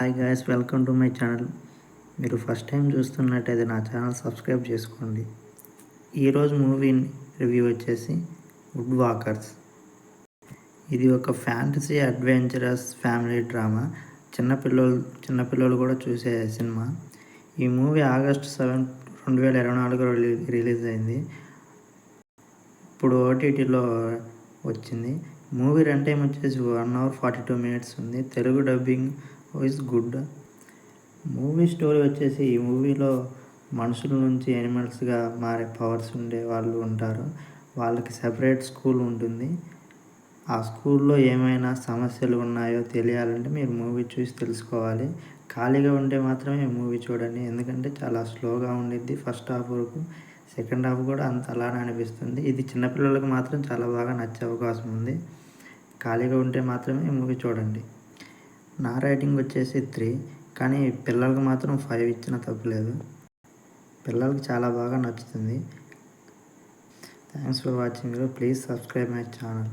Hi guys, welcome to my channel. మీరు first time చూస్తున్నట్టయితే నా ఛానల్ సబ్స్క్రైబ్ చేసుకోండి. ఈరోజు మూవీ రివ్యూ వచ్చేసి వుడ్ వాకర్స్. ఇది ఒక ఫ్యాంటసీ అడ్వెంచరస్ ఫ్యామిలీ డ్రామా. చిన్నపిల్లలు కూడా చూసే సినిమా. ఈ మూవీ August 7, 2024 రిలీజ్ అయింది. ఇప్పుడు ఓటీటీలో వచ్చింది. మూవీ రన్ టైం వచ్చేసి 1 hour 42 minutes ఉంది. Telugu dubbing is good. Movie story వచ్చేసి ఈ మూవీలో మనుషుల నుంచి యానిమల్స్గా మారే పవర్స్ ఉండే వాళ్ళు ఉంటారు. వాళ్ళకి సెపరేట్ స్కూల్ ఉంటుంది. ఆ స్కూల్లో ఏమైనా సమస్యలు ఉన్నాయో తెలియాలంటే మీరు మూవీ చూసి తెలుసుకోవాలి. ఖాళీగా ఉంటే మాత్రమే మూవీ చూడండి, ఎందుకంటే చాలా స్లోగా ఉండిద్ది ఫస్ట్ హాఫ్ వరకు. సెకండ్ హాఫ్ కూడా అంత అలానే అనిపిస్తుంది. ఇది చిన్నపిల్లలకు మాత్రం చాలా బాగా నచ్చే అవకాశం ఉంది. ఖాళీగా ఉంటే మాత్రమే మూవీ చూడండి. నా రేటింగ్ వచ్చేసి 3, కానీ పిల్లలకు మాత్రం 5 ఇచ్చినా తప్పులేదు. పిల్లలకి చాలా బాగా నచ్చుతుంది. Thanks for watching. Please subscribe my channel.